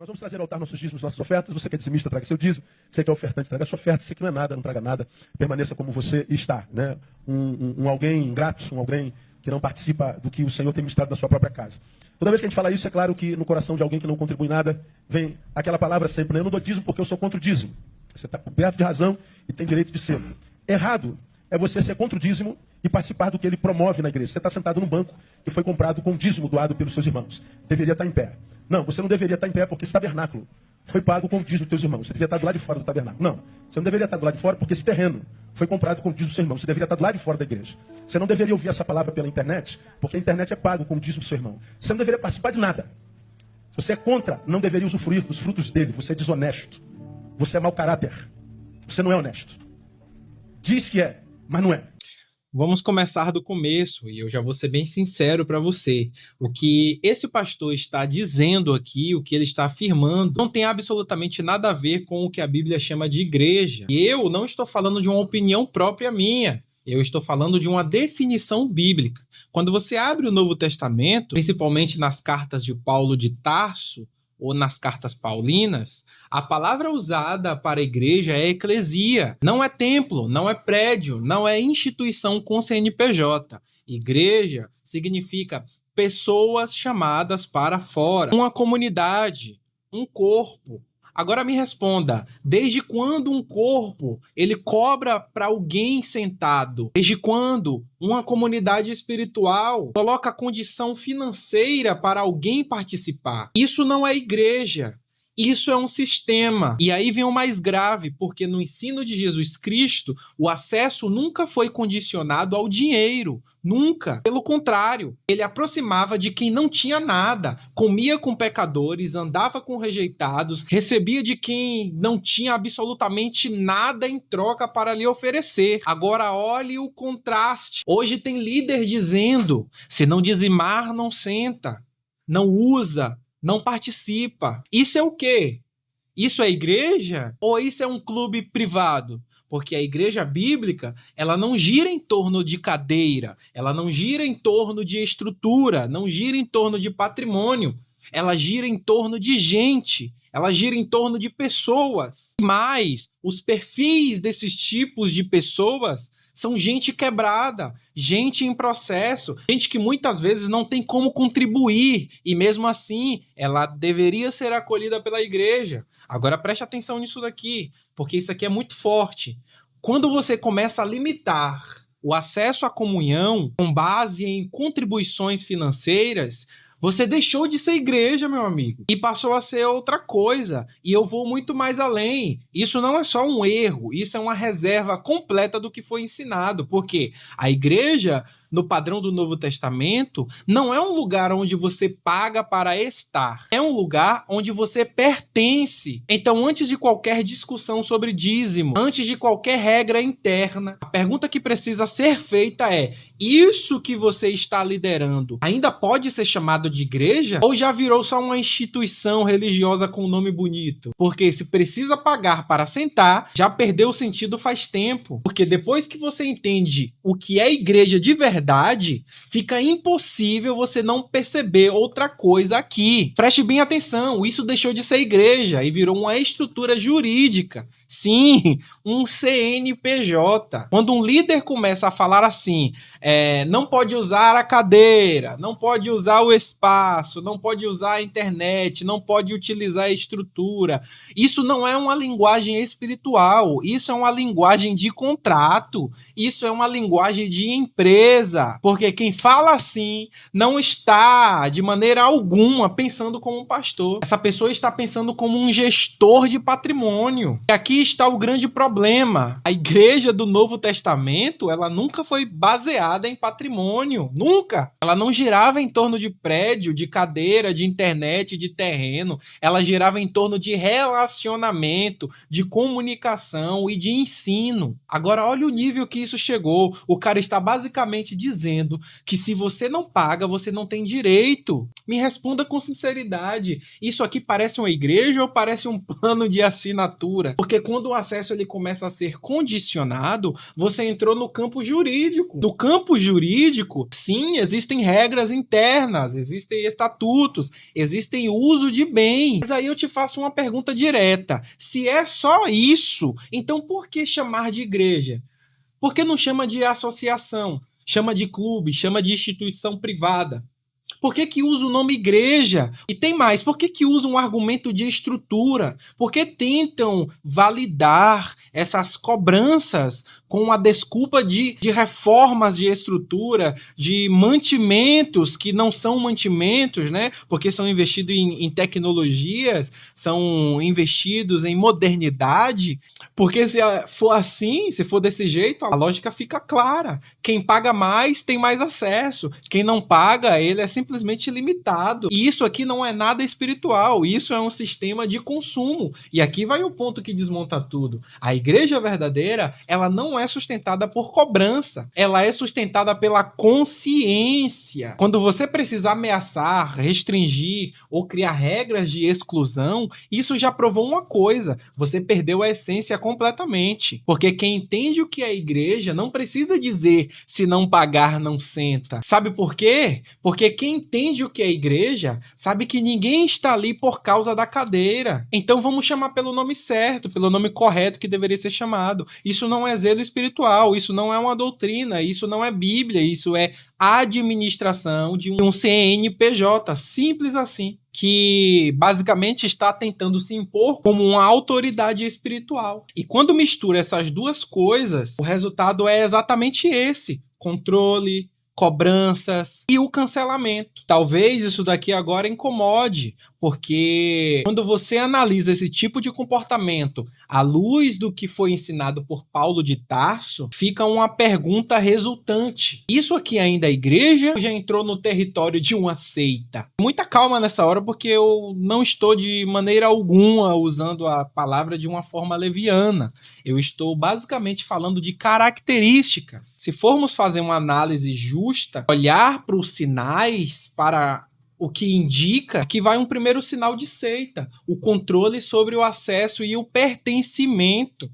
Nós vamos trazer ao altar nossos dízimos, nossas ofertas. Você que é dizimista, traga seu dízimo. Você que é ofertante, traga sua oferta. Você que não é nada, não traga nada. Permaneça como você está. Né? Um alguém ingrato, um alguém que não participa do que o Senhor tem ministrado na sua própria casa. Toda vez que a gente fala isso, é claro que no coração de alguém que não contribui nada, vem aquela palavra sempre, né? Eu não dou dízimo porque eu sou contra o dízimo. Você está coberto de razão e tem direito de ser. Errado é você ser contra o dízimo e participar do que ele promove na igreja. Você está sentado num banco que foi comprado com dízimo doado pelos seus irmãos. Deveria estar em pé. Não, você não deveria estar em pé porque esse tabernáculo foi pago com o dízimo dos teus irmãos. Você deveria estar do lado de fora do tabernáculo. Não, você não deveria estar do lado de fora porque esse terreno foi comprado com o dízimo do seu irmão. Você deveria estar do lado de fora da igreja. Você não deveria ouvir essa palavra pela internet porque a internet é pago com o dízimo do seu irmão. Você não deveria participar de nada. Se você é contra, não deveria usufruir dos frutos dele. Você é desonesto. Você é mau caráter. Você não é honesto. Diz que é, mas não é. Vamos começar do começo, e eu já vou ser bem sincero para você. O que esse pastor está dizendo aqui, o que ele está afirmando, não tem absolutamente nada a ver com o que a Bíblia chama de igreja. E eu não estou falando de uma opinião própria minha. Eu estou falando de uma definição bíblica. Quando você abre o Novo Testamento, principalmente nas cartas de Paulo de Tarso, ou nas cartas paulinas, a palavra usada para a igreja é eclesia. Não é templo, não é prédio, não é instituição com CNPJ. Igreja significa pessoas chamadas para fora, uma comunidade, um corpo. Agora me responda, desde quando um corpo ele cobra para alguém sentado? Desde quando uma comunidade espiritual coloca condição financeira para alguém participar? Isso não é igreja. Isso é um sistema. E aí vem o mais grave, porque no ensino de Jesus Cristo, o acesso nunca foi condicionado ao dinheiro. Nunca. Pelo contrário, ele aproximava de quem não tinha nada, comia com pecadores, andava com rejeitados, recebia de quem não tinha absolutamente nada em troca para lhe oferecer. Agora olhe o contraste. Hoje tem líder dizendo, se não dizimar, não senta, não usa, não participa. Isso é o quê? Isso é igreja? Ou isso é um clube privado? Porque a igreja bíblica, ela não gira em torno de cadeira, ela não gira em torno de estrutura, não gira em torno de patrimônio, ela gira em torno de gente, ela gira em torno de pessoas. Mas os perfis desses tipos de pessoas são gente quebrada, gente em processo, gente que muitas vezes não tem como contribuir e mesmo assim ela deveria ser acolhida pela igreja. Agora preste atenção nisso daqui, porque isso aqui é muito forte. Quando você começa a limitar o acesso à comunhão com base em contribuições financeiras, você deixou de ser igreja, meu amigo, e passou a ser outra coisa. E eu vou muito mais além. Isso não é só um erro, isso é uma reserva completa do que foi ensinado. Porque a igreja, no padrão do Novo Testamento, não é um lugar onde você paga para estar. É um lugar onde você pertence. Então, antes de qualquer discussão sobre dízimo, antes de qualquer regra interna, a pergunta que precisa ser feita é: isso que você está liderando ainda pode ser chamado de igreja? Ou já virou só uma instituição religiosa com um nome bonito? Porque se precisa pagar para sentar, já perdeu o sentido faz tempo. Porque depois que você entende o que é igreja de verdade, fica impossível você não perceber outra coisa aqui. Preste bem atenção, isso deixou de ser igreja e virou uma estrutura jurídica. Sim, um CNPJ. Quando um líder começa a falar assim, não pode usar a cadeira, não pode usar o espaço, não pode usar a internet, não pode utilizar a estrutura. Isso não é uma linguagem espiritual, isso é uma linguagem de contrato, isso é uma linguagem de empresa, porque quem fala assim não está de maneira alguma pensando como um pastor. Essa pessoa está pensando como um gestor de patrimônio. E aqui está o grande problema. A igreja do Novo Testamento, ela nunca foi baseada em patrimônio, nunca. Ela não girava em torno de prédio, de cadeira, de internet, de terreno. Ela girava em torno de relacionamento, de comunicação e de ensino. Agora olha o nível que isso chegou. O cara está basicamente dizendo que se você não paga, você não tem direito? Me responda com sinceridade. Isso aqui parece uma igreja ou parece um plano de assinatura? Porque quando o acesso ele começa a ser condicionado, você entrou no campo jurídico. No campo jurídico, sim, existem regras internas, existem estatutos, existem uso de bens. Mas aí eu te faço uma pergunta direta. Se é só isso, então por que chamar de igreja? Por que não chama de associação? Chama de clube, chama de instituição privada? Por que usa o nome igreja? E tem mais, por que usa um argumento de estrutura? Por que tentam validar essas cobranças com a desculpa de reformas de estrutura, de mantimentos que não são mantimentos, né? Porque são investidos em tecnologias, são investidos em modernidade. Porque se for assim, se for desse jeito, a lógica fica clara. Quem paga mais tem mais acesso. Quem não paga, ele é simplesmente limitado. E isso aqui não é nada espiritual. Isso é um sistema de consumo. E aqui vai o ponto que desmonta tudo. A igreja verdadeira, ela não é sustentada por cobrança. Ela é sustentada pela consciência. Quando você precisa ameaçar, restringir ou criar regras de exclusão, isso já provou uma coisa. Você perdeu a essência completamente. Porque quem entende o que é igreja não precisa dizer se não pagar, não senta. Sabe por quê? Porque quem entende o que é igreja sabe que ninguém está ali por causa da cadeira. Então vamos chamar pelo nome certo, pelo nome correto que deveria ser chamado. Isso não é zelo espiritual, isso não é uma doutrina, isso não é Bíblia, isso é administração de um CNPJ, simples assim, que basicamente está tentando se impor como uma autoridade espiritual. E quando mistura essas duas coisas, o resultado é exatamente esse: controle, cobranças e o cancelamento. Talvez isso daqui agora incomode, porque quando você analisa esse tipo de comportamento à luz do que foi ensinado por Paulo de Tarso, fica uma pergunta resultante. Isso aqui ainda é igreja ou já entrou no território de uma seita? Muita calma nessa hora, porque eu não estou de maneira alguma usando a palavra de uma forma leviana. Eu estou basicamente falando de características. Se formos fazer uma análise justa, olhar para os sinais, para o que indica que vai um primeiro sinal de seita, o controle sobre o acesso e o pertencimento.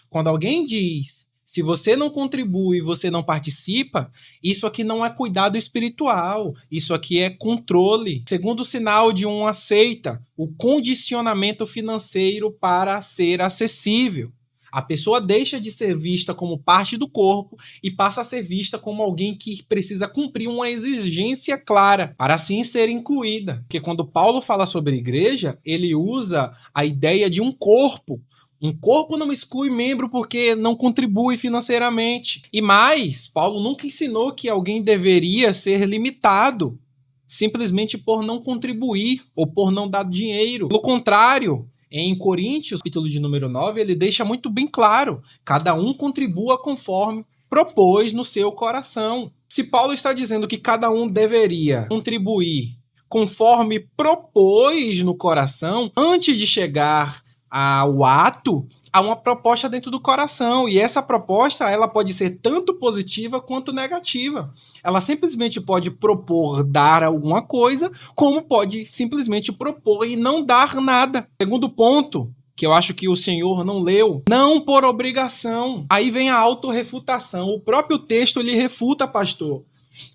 Quando alguém diz, se você não contribui, você não participa, isso aqui não é cuidado espiritual, isso aqui é controle. Segundo sinal de uma seita, o condicionamento financeiro para ser acessível. A pessoa deixa de ser vista como parte do corpo e passa a ser vista como alguém que precisa cumprir uma exigência clara para assim ser incluída. Porque quando Paulo fala sobre igreja, ele usa a ideia de um corpo. Um corpo não exclui membro porque não contribui financeiramente. E mais, Paulo nunca ensinou que alguém deveria ser limitado simplesmente por não contribuir ou por não dar dinheiro. Pelo contrário, em Coríntios, capítulo de número 9, ele deixa muito bem claro: cada um contribua conforme propôs no seu coração. Se Paulo está dizendo que cada um deveria contribuir conforme propôs no coração, antes de chegar ao ato, há uma proposta dentro do coração, e essa proposta ela pode ser tanto positiva quanto negativa. Ela simplesmente pode propor dar alguma coisa, como pode simplesmente propor e não dar nada. Segundo ponto, que eu acho que o Senhor não leu, não por obrigação. Aí vem a autorrefutação. O próprio texto lhe refuta, pastor.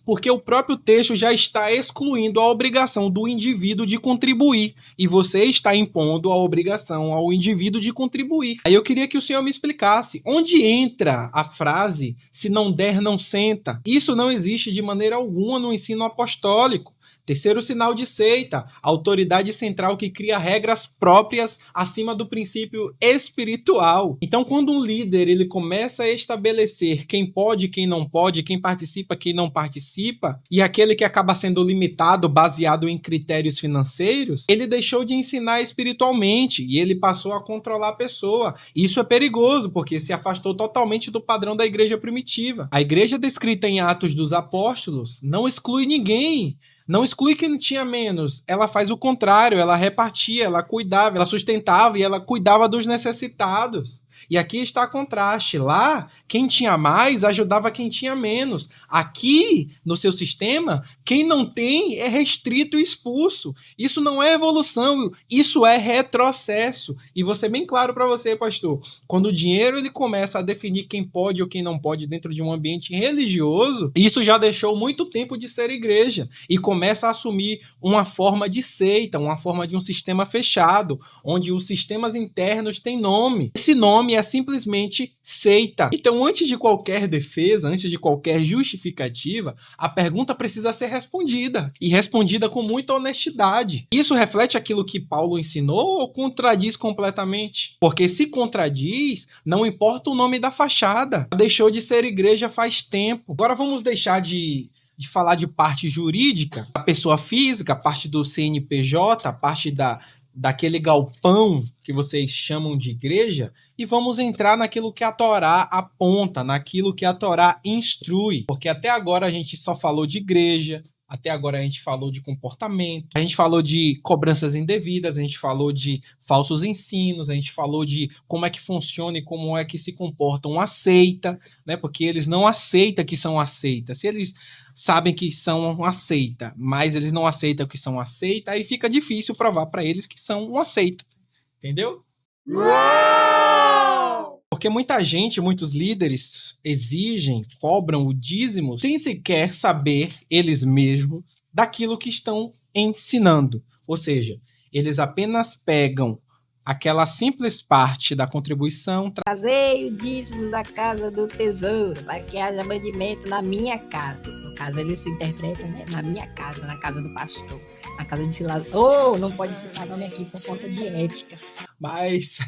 Porque o próprio texto já está excluindo a obrigação do indivíduo de contribuir. E você está impondo a obrigação ao indivíduo de contribuir. Aí eu queria que o senhor me explicasse onde entra a frase "se não der, não senta". Isso não existe de maneira alguma no ensino apostólico. Terceiro sinal de seita, a autoridade central que cria regras próprias acima do princípio espiritual. Então, quando um líder ele começa a estabelecer quem pode, quem não pode, quem participa, quem não participa, e aquele que acaba sendo limitado baseado em critérios financeiros, ele deixou de ensinar espiritualmente e ele passou a controlar a pessoa. Isso é perigoso, porque se afastou totalmente do padrão da igreja primitiva. A igreja descrita em Atos dos Apóstolos não exclui ninguém. Não exclui quem tinha menos, ela faz o contrário, ela repartia, ela cuidava, ela sustentava e ela cuidava dos necessitados. E aqui está o contraste. Lá, quem tinha mais ajudava quem tinha menos. Aqui, no seu sistema, quem não tem é restrito e expulso. Isso não é evolução, isso é retrocesso. E vou ser bem claro para você, pastor. Quando o dinheiro ele começa a definir quem pode ou quem não pode dentro de um ambiente religioso, isso já deixou muito tempo de ser igreja e começa a assumir uma forma de seita, uma forma de um sistema fechado, onde os sistemas internos têm nome. Esse nome é simplesmente seita. Então, antes de qualquer defesa, antes de qualquer justificativa, a pergunta precisa ser respondida, e respondida com muita honestidade. Isso reflete aquilo que Paulo ensinou ou contradiz completamente? Porque se contradiz, não importa o nome da fachada. Deixou de ser igreja faz tempo. Agora vamos deixar de falar de parte jurídica, a pessoa física, a parte do CNPJ, a parte daquele galpão que vocês chamam de igreja, e vamos entrar naquilo que a Torá aponta, naquilo que a Torá instrui. Porque até agora a gente só falou de igreja, até agora a gente falou de comportamento, a gente falou de cobranças indevidas, a gente falou de falsos ensinos, a gente falou de como é que funciona e como é que se comporta uma seita, né? Porque eles não aceitam que são aceitas. Se eles sabem que são uma seita, mas eles não aceitam que são uma seita, aí fica difícil provar para eles que são uma seita. Entendeu? Uau! Porque muita gente, muitos líderes exigem, cobram o dízimo sem sequer saber eles mesmos daquilo que estão ensinando. Ou seja, eles apenas pegam aquela simples parte da contribuição. Trazei o dízimo da casa do tesouro, para que haja mantimento na minha casa. No caso, ele se interpreta, né? Na minha casa, na casa do pastor, na casa de Silas. Oh, não pode citar nome aqui por conta de ética. Mas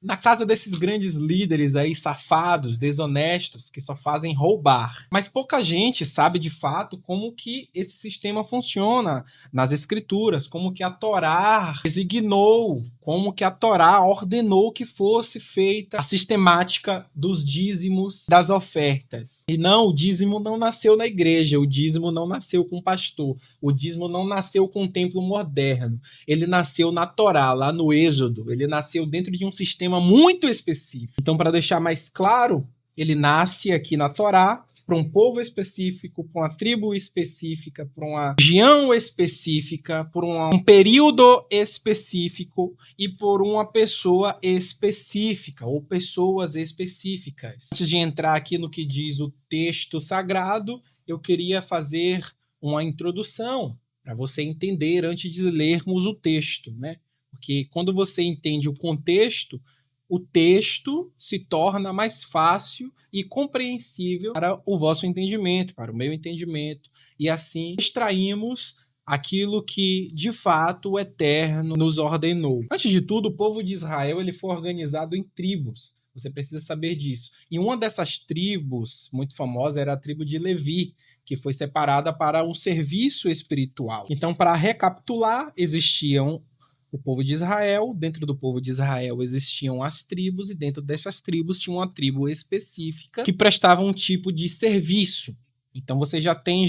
na casa desses grandes líderes aí, safados, desonestos, que só fazem roubar. Mas pouca gente sabe de fato como que esse sistema funciona nas escrituras, como que a Torá designou, como que a Torá ordenou que fosse feita a sistemática dos dízimos, das ofertas. E não, o dízimo não nasceu na igreja, o dízimo não nasceu com o pastor, o dízimo não nasceu com o templo moderno, ele nasceu na Torá, lá no Êxodo, ele nasceu dentro de um sistema muito específico. Então, para deixar mais claro, ele nasce aqui na Torá para um povo específico, para uma tribo específica, para uma região específica, por um período específico e por uma pessoa específica ou pessoas específicas. Antes de entrar aqui no que diz o texto sagrado, eu queria fazer uma introdução para você entender antes de lermos o texto, né? Porque quando você entende o contexto, o texto se torna mais fácil e compreensível para o vosso entendimento, para o meu entendimento, e assim extraímos aquilo que, de fato, o Eterno nos ordenou. Antes de tudo, o povo de Israel ele foi organizado em tribos. Você precisa saber disso. E uma dessas tribos, muito famosa, era a tribo de Levi, que foi separada para um serviço espiritual. Então, para recapitular, existiam o povo de Israel, dentro do povo de Israel existiam as tribos, e dentro dessas tribos tinha uma tribo específica que prestava um tipo de serviço. Então você já tem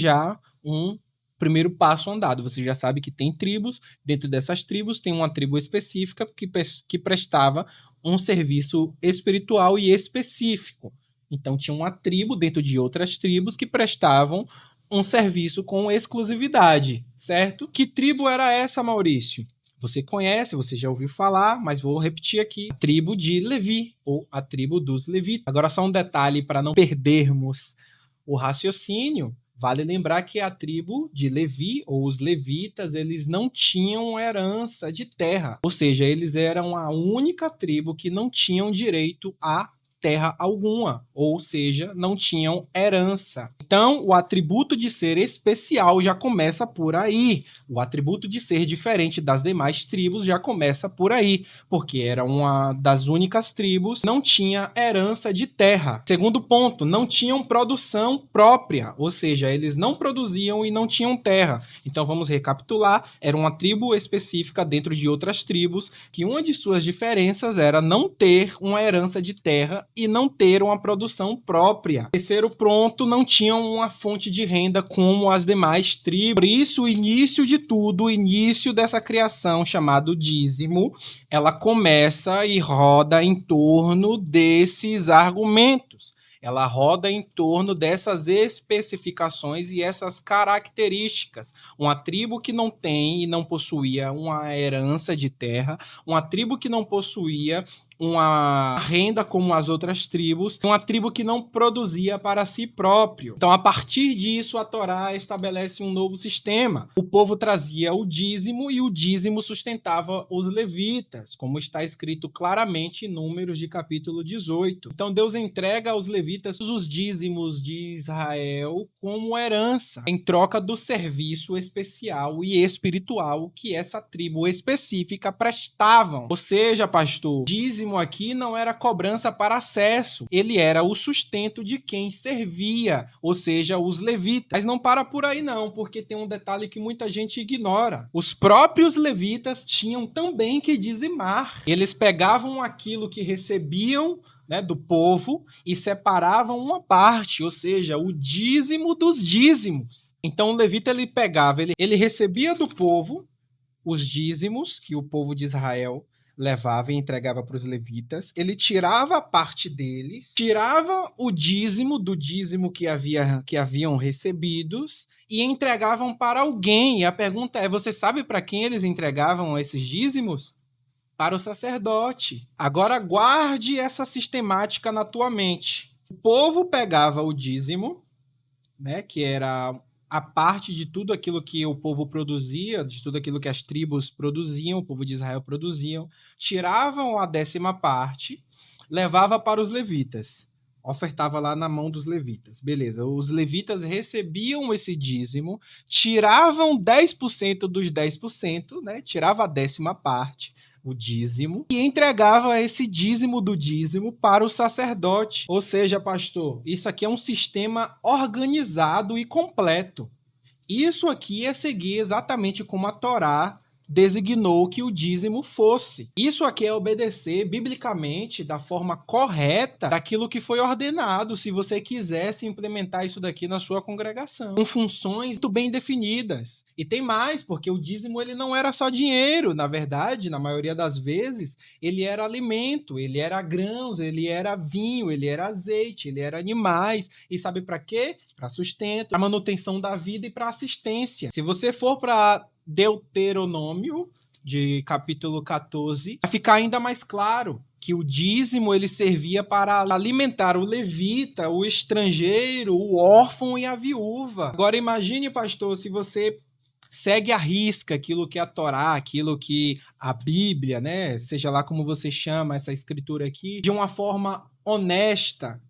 um primeiro passo andado, você já sabe que tem tribos, dentro dessas tribos tem uma tribo específica que prestava um serviço espiritual e específico. Então tinha uma tribo dentro de outras tribos que prestavam um serviço com exclusividade, certo? Que tribo era essa, Maurício? Você conhece, você já ouviu falar, mas vou repetir aqui. A tribo de Levi, ou a tribo dos levitas. Agora só um detalhe para não perdermos o raciocínio. Vale lembrar que a tribo de Levi, ou os levitas, eles não tinham herança de terra. Ou seja, eles eram a única tribo que não tinham direito a terra alguma, ou seja, não tinham herança. Então, o atributo de ser especial já começa por aí. O atributo de ser diferente das demais tribos já começa por aí, porque era uma das únicas tribos que não tinha herança de terra. Segundo ponto, não tinham produção própria, ou seja, eles não produziam e não tinham terra. Então, vamos recapitular, era uma tribo específica dentro de outras tribos, que uma de suas diferenças era não ter uma herança de terra e não ter uma produção própria. Terceiro ponto, não tinham uma fonte de renda como as demais tribos. Por isso, o início de tudo, o início dessa criação, chamado dízimo, ela começa e roda em torno desses argumentos. Ela roda em torno dessas especificações e essas características. Uma tribo que não tem e não possuía uma herança de terra, uma tribo que não possuía uma renda como as outras tribos, uma tribo que não produzia para si próprio. Então, a partir disso, a Torá estabelece um novo sistema. O povo trazia o dízimo e o dízimo sustentava os levitas, como está escrito claramente em Números de capítulo 18. Então, Deus entrega aos levitas os dízimos de Israel como herança, em troca do serviço especial e espiritual que essa tribo específica prestavam. Ou seja, pastor, dízimo aqui não era cobrança para acesso, ele era o sustento de quem servia, ou seja, os levitas. Mas não para por aí não, porque tem um detalhe que muita gente ignora. Os próprios levitas tinham também que dizimar. Eles pegavam aquilo que recebiam, né, do povo e separavam uma parte, ou seja, o dízimo dos dízimos. Então o levita ele pegava, ele recebia do povo os dízimos que o povo de Israel levava e entregava para os levitas, ele tirava a parte deles, tirava o dízimo do dízimo que haviam recebidos e entregavam para alguém. E a pergunta é, você sabe para quem eles entregavam esses dízimos? Para o sacerdote. Agora guarde essa sistemática na tua mente. O povo pegava o dízimo, né, que era a parte de tudo aquilo que o povo produzia, de tudo aquilo que as tribos produziam, o povo de Israel produziam, tiravam a 10ª parte, levava para os levitas, ofertava lá na mão dos levitas. Beleza, os levitas recebiam esse dízimo, tiravam 10% dos 10%, né? Tirava a 10ª parte, o dízimo, e entregava esse dízimo do dízimo para o sacerdote. Ou seja, pastor, isso aqui é um sistema organizado e completo. Isso aqui é seguir exatamente como a Torá designou que o dízimo fosse. Isso aqui é obedecer biblicamente da forma correta daquilo que foi ordenado, se você quisesse implementar isso daqui na sua congregação, com funções muito bem definidas. E tem mais, porque o dízimo ele não era só dinheiro, na verdade, na maioria das vezes, ele era alimento, ele era grãos, ele era vinho, ele era azeite, ele era animais. E sabe para quê? Para sustento, para manutenção da vida e para assistência. Se você for para Deuteronômio, de capítulo 14, vai ficar ainda mais claro que o dízimo ele servia para alimentar o levita, o estrangeiro, o órfão e a viúva. Agora imagine, pastor, se você segue à risca aquilo que é a Torá, aquilo que a Bíblia, né, seja lá como você chama essa escritura aqui, de uma forma honesta,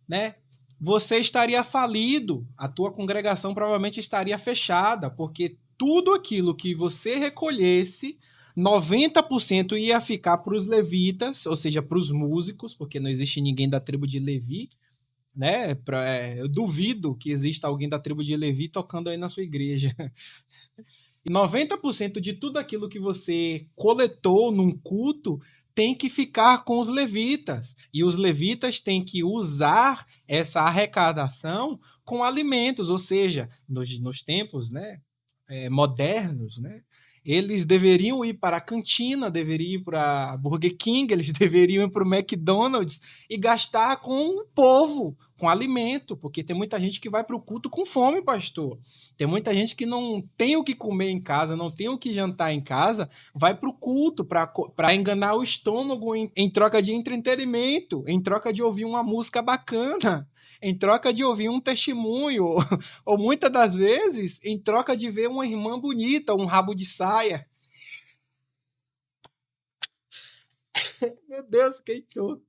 né? Você estaria falido, a tua congregação provavelmente estaria fechada, porque tudo aquilo que você recolhesse, 90% ia ficar para os levitas, ou seja, para os músicos, porque não existe ninguém da tribo de Levi, né? Eu duvido que exista alguém da tribo de Levi tocando aí na sua igreja. E 90% de tudo aquilo que você coletou num culto tem que ficar com os levitas. E os levitas têm que usar essa arrecadação com alimentos, ou seja, nos tempos, né, modernos, né, eles deveriam ir para a cantina, deveriam ir para Burger King, eles deveriam ir para o McDonald's e gastar com o povo, com alimento, porque tem muita gente que vai para o culto com fome, pastor. Tem muita gente que não tem o que comer em casa, não tem o que jantar em casa, vai para o culto para enganar o estômago em troca de entretenimento, em troca de ouvir uma música bacana, em troca de ouvir um testemunho, ou muitas das vezes, em troca de ver uma irmã bonita, um rabo de saia. Meu Deus, fiquei todo.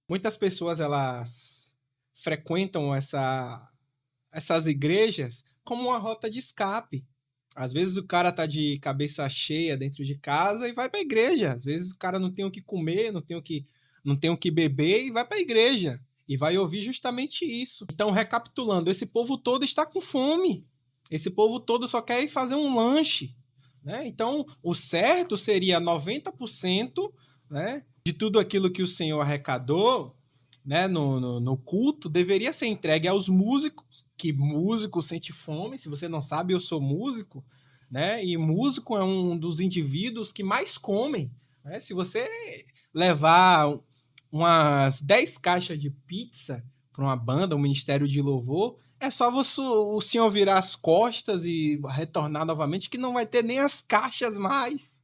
Muitas pessoas, elas frequentam essas igrejas como uma rota de escape. Às vezes o cara tá de cabeça cheia dentro de casa e vai para a igreja. Às vezes o cara não tem o que comer, não tem o que beber e vai para a igreja. E vai ouvir justamente isso. Então, recapitulando, esse povo todo está com fome. Esse povo todo só quer ir fazer um lanche. né? Então, o certo seria 90%, né, de tudo aquilo que o Senhor arrecadou, né, no culto, deveria ser entregue aos músicos, que músico sente fome. Se você não sabe, eu sou músico, né? E músico é um dos indivíduos que mais comem, né? Se você levar umas 10 caixas de pizza para uma banda, um ministério de louvor, é só o senhor virar as costas e retornar novamente, que não vai ter nem as caixas mais,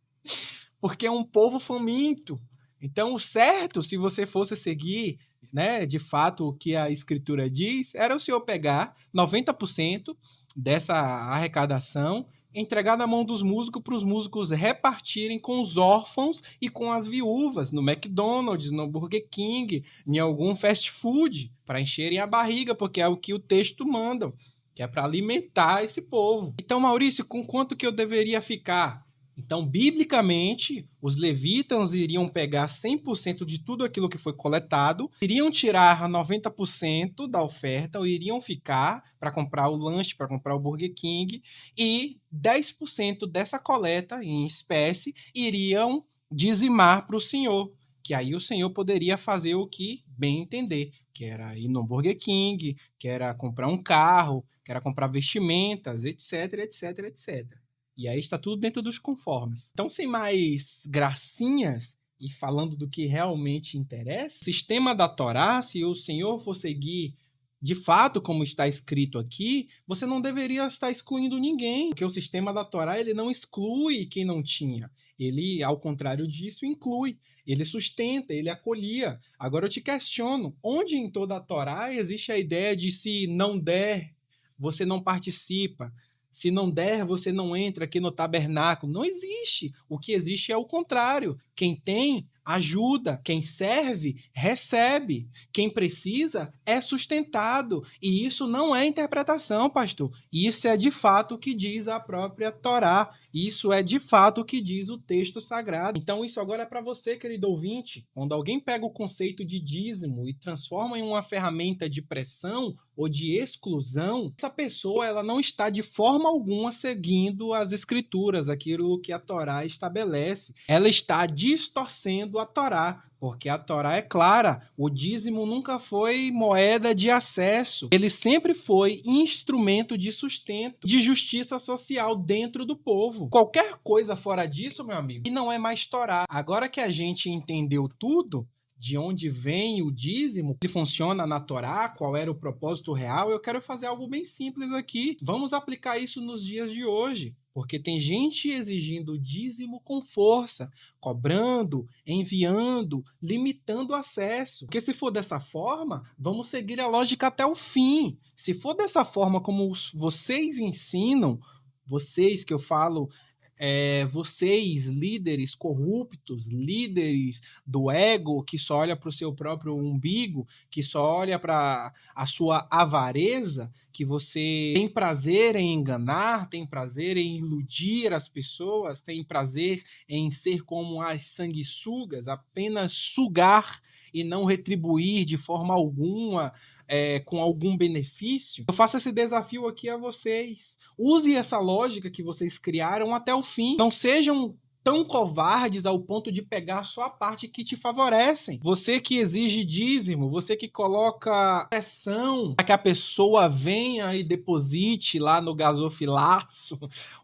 porque é um povo faminto. Então, o certo, se você fosse seguir, né, de fato, o que a Escritura diz, era o senhor pegar 90% dessa arrecadação, entregar na mão dos músicos, para os músicos repartirem com os órfãos e com as viúvas, no McDonald's, no Burger King, em algum fast food, para encherem a barriga, porque é o que o texto manda, que é para alimentar esse povo. Então, Maurício, com quanto que eu deveria ficar? Então, biblicamente, os levitas iriam pegar 100% de tudo aquilo que foi coletado, iriam tirar 90% da oferta, ou iriam ficar para comprar o lanche, para comprar o Burger King, e 10% dessa coleta, em espécie, iriam dizimar para o Senhor, que aí o Senhor poderia fazer o que bem entender, que era ir no Burger King, que era comprar um carro, que era comprar vestimentas, etc, etc, etc. E aí está tudo dentro dos conformes. Então, sem mais gracinhas e falando do que realmente interessa, o sistema da Torá, se o Senhor for seguir de fato como está escrito aqui, você não deveria estar excluindo ninguém, porque o sistema da Torá ele não exclui quem não tinha. Ele, ao contrário disso, inclui. Ele sustenta, ele acolhia. Agora eu te questiono, onde em toda a Torá existe a ideia de se não der, você não participa? Se não der, você não entra aqui no tabernáculo. Não existe. O que existe é o contrário. Quem tem, ajuda. Quem serve, recebe. Quem precisa, é sustentado. E isso não é interpretação, pastor. Isso é de fato o que diz a própria Torá. Isso é de fato o que diz o texto sagrado. Então isso agora é para você, querido ouvinte. Quando alguém pega o conceito de dízimo e transforma em uma ferramenta de pressão ou de exclusão, essa pessoa ela não está de forma alguma seguindo as escrituras, aquilo que a Torá estabelece. Ela está distorcendo a Torá, porque a Torá é clara, o dízimo nunca foi moeda de acesso, ele sempre foi instrumento de sustento, de justiça social dentro do povo. Qualquer coisa fora disso, meu amigo, e não é mais Torá. Agora que a gente entendeu tudo, de onde vem o dízimo, que funciona na Torá, qual era o propósito real, eu quero fazer algo bem simples aqui. Vamos aplicar isso nos dias de hoje, porque tem gente exigindo dízimo com força, cobrando, enviando, limitando o acesso. Porque se for dessa forma, vamos seguir a lógica até o fim. Se for dessa forma como vocês ensinam, vocês que eu falo, vocês, líderes corruptos, líderes do ego, que só olha para o seu próprio umbigo, que só olha para a sua avareza, que você tem prazer em enganar, tem prazer em iludir as pessoas, tem prazer em ser como as sanguessugas, apenas sugar e não retribuir de forma alguma, com algum benefício. Eu faço esse desafio aqui a vocês. Use essa lógica que vocês criaram até o fim. Não sejam tão covardes ao ponto de pegar só a parte que te favorecem. Você que exige dízimo, você que coloca pressão para que a pessoa venha e deposite lá no gasofilaço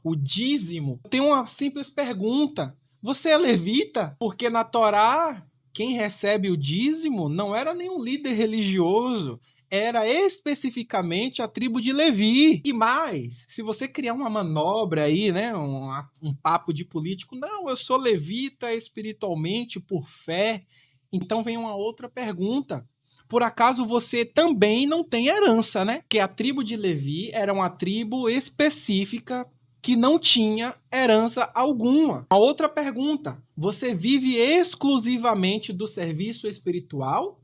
o dízimo. Tem uma simples pergunta. Você é levita? Porque na Torá, quem recebe o dízimo não era nenhum líder religioso, era especificamente a tribo de Levi. E mais, se você criar uma manobra aí, né, um papo de político, não, eu sou levita espiritualmente, por fé, então vem uma outra pergunta. Por acaso você também não tem herança, né? Que a tribo de Levi era uma tribo específica que não tinha herança alguma. Uma outra pergunta, você vive exclusivamente do serviço espiritual?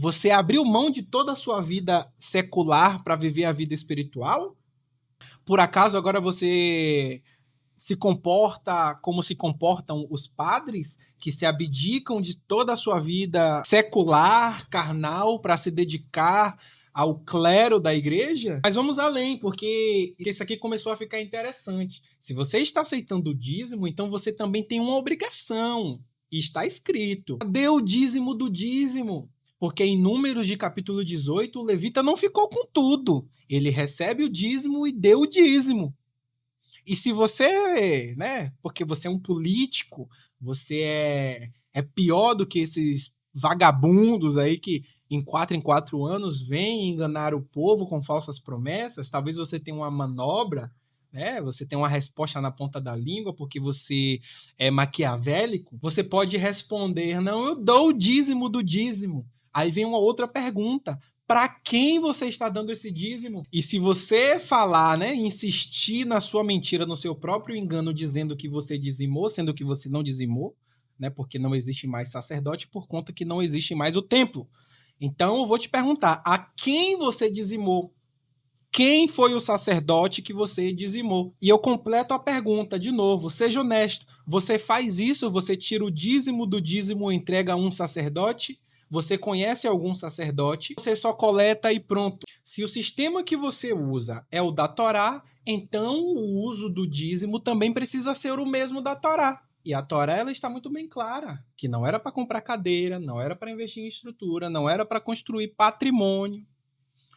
Você abriu mão de toda a sua vida secular para viver a vida espiritual? Por acaso agora você se comporta como se comportam os padres, que se abdicam de toda a sua vida secular, carnal, para se dedicar ao clero da igreja? Mas vamos além, porque isso aqui começou a ficar interessante. Se você está aceitando o dízimo, então você também tem uma obrigação. E está escrito: dê o dízimo do dízimo. Porque em Números de capítulo 18, o levita não ficou com tudo. Ele recebe o dízimo e deu o dízimo. E se você, né, porque você é um político, você é pior do que esses vagabundos aí que em 4 anos vêm enganar o povo com falsas promessas, talvez você tenha uma manobra, né, você tem uma resposta na ponta da língua porque você é maquiavélico, você pode responder: não, eu dou o dízimo do dízimo. Aí vem uma outra pergunta: para quem você está dando esse dízimo? E se você falar, né, insistir na sua mentira, no seu próprio engano, dizendo que você dizimou, sendo que você não dizimou, né, porque não existe mais sacerdote por conta que não existe mais o templo. Então eu vou te perguntar: a quem você dizimou? Quem foi o sacerdote que você dizimou? E eu completo a pergunta de novo, seja honesto. Você faz isso? Você tira o dízimo do dízimo e entrega a um sacerdote? Você conhece algum sacerdote? Você só coleta e pronto. Se o sistema que você usa é o da Torá, então o uso do dízimo também precisa ser o mesmo da Torá. E a Torá, ela está muito bem clara, que não era para comprar cadeira, não era para investir em estrutura, não era para construir patrimônio.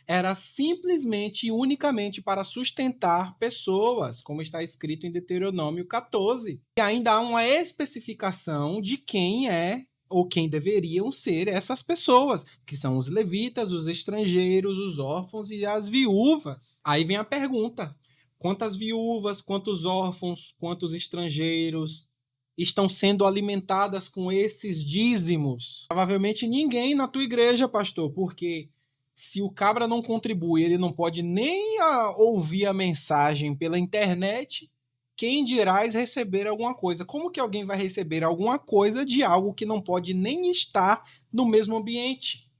Era simplesmente e unicamente para sustentar pessoas, como está escrito em Deuteronômio 14. E ainda há uma especificação de quem é ou quem deveriam ser essas pessoas, que são os levitas, os estrangeiros, os órfãos e as viúvas. Aí vem a pergunta: quantas viúvas, quantos órfãos, quantos estrangeiros estão sendo alimentadas com esses dízimos? Provavelmente ninguém na tua igreja, pastor, porque se o cabra não contribui, ele não pode nem ouvir a mensagem pela internet, quem dirás receber alguma coisa? Como que alguém vai receber alguma coisa de algo que não pode nem estar no mesmo ambiente?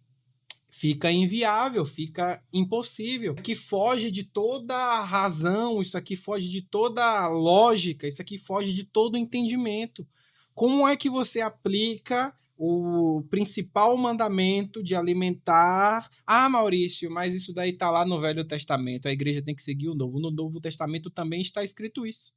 Fica inviável, fica impossível. Isso aqui foge de toda a razão, isso aqui foge de toda a lógica, isso aqui foge de todo o entendimento. Como é que você aplica o principal mandamento de alimentar? Ah, Maurício, mas isso daí está lá no Velho Testamento, a igreja tem que seguir o Novo. No Novo Testamento também está escrito isso,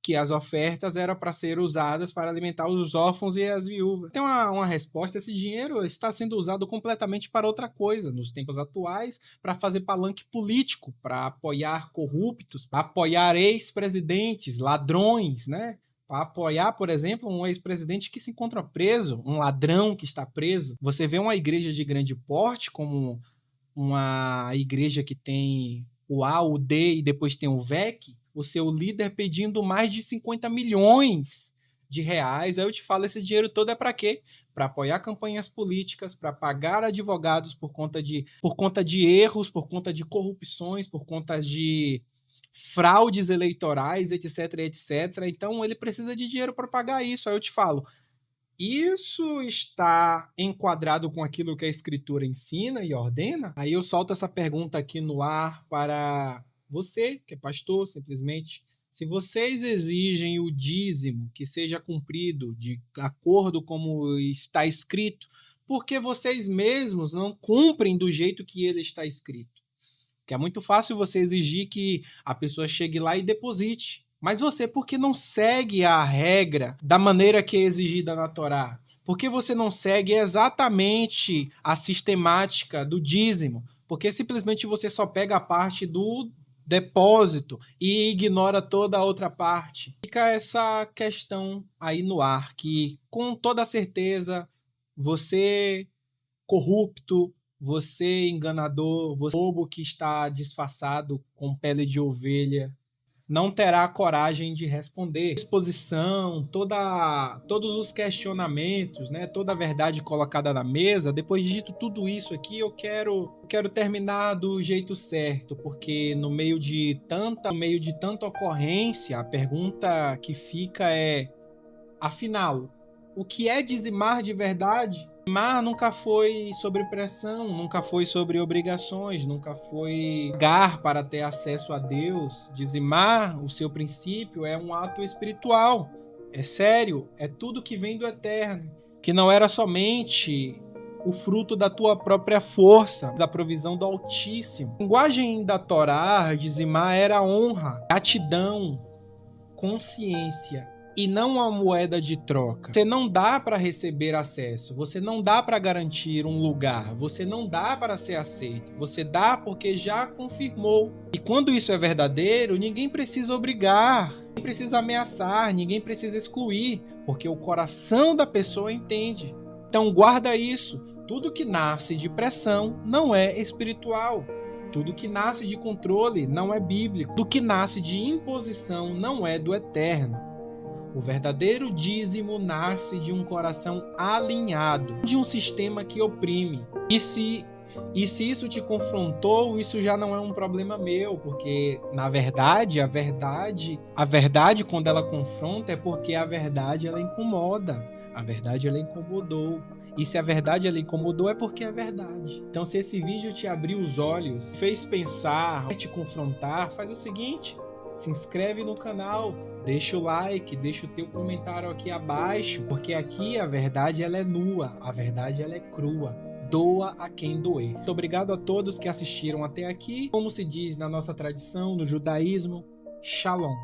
que as ofertas eram para ser usadas para alimentar os órfãos e as viúvas. Tem uma resposta: esse dinheiro está sendo usado completamente para outra coisa, nos tempos atuais, para fazer palanque político, para apoiar corruptos, para apoiar ex-presidentes, ladrões, né? Para apoiar, por exemplo, um ex-presidente que se encontra preso, um ladrão que está preso. Você vê uma igreja de grande porte, como uma igreja que tem o A, o D e depois tem o VEC, o seu líder pedindo mais de 50 milhões de reais. Aí eu te falo, esse dinheiro todo é para quê? Para apoiar campanhas políticas, para pagar advogados por conta de erros, por conta de corrupções, por conta de fraudes eleitorais, etc, etc. Então ele precisa de dinheiro para pagar isso. Aí eu te falo, isso está enquadrado com aquilo que a Escritura ensina e ordena? Aí eu solto essa pergunta aqui no ar para você, que é pastor, simplesmente: se vocês exigem o dízimo que seja cumprido de acordo como está escrito, por que vocês mesmos não cumprem do jeito que ele está escrito? Que é muito fácil você exigir que a pessoa chegue lá e deposite. Mas você, por que não segue a regra da maneira que é exigida na Torá? Por que você não segue exatamente a sistemática do dízimo? Porque simplesmente você só pega a parte do depósito e ignora toda a outra parte. Fica essa questão aí no ar, que com toda certeza você corrupto, você enganador, você bobo que está disfarçado com pele de ovelha, não terá coragem de responder. Exposição, todos os questionamentos, né, toda a verdade colocada na mesa. Depois de dito tudo isso aqui, eu quero terminar do jeito certo, porque no meio de tanta ocorrência, a pergunta que fica é: afinal, o que é dizimar de verdade? Dizimar nunca foi sobre pressão, nunca foi sobre obrigações, nunca foi pagar para ter acesso a Deus. Dizimar, o seu princípio, é um ato espiritual, é sério, é tudo que vem do eterno, que não era somente o fruto da tua própria força, da provisão do Altíssimo. A linguagem da Torá, dizimar, era honra, gratidão, consciência e não uma moeda de troca. Você não dá para receber acesso, você não dá para garantir um lugar, você não dá para ser aceito, você dá porque já confirmou. E quando isso é verdadeiro, ninguém precisa obrigar, ninguém precisa ameaçar, ninguém precisa excluir, porque o coração da pessoa entende. Então guarda isso, tudo que nasce de pressão não é espiritual. Tudo que nasce de controle não é bíblico. Tudo que nasce de imposição não é do eterno. O verdadeiro dízimo nasce de um coração alinhado, de um sistema que oprime. E se isso te confrontou, isso já não é um problema meu, porque na verdade, a verdade quando ela confronta é porque a verdade ela incomoda. A verdade ela incomodou. E se a verdade ela incomodou é porque é verdade. Então se esse vídeo te abriu os olhos, fez pensar, te confrontar, faz o seguinte: se inscreve no canal, deixa o like, deixa o teu comentário aqui abaixo, porque aqui a verdade ela é nua, a verdade ela é crua. Doa a quem doer. Muito obrigado a todos que assistiram até aqui. Como se diz na nossa tradição, no judaísmo, Shalom.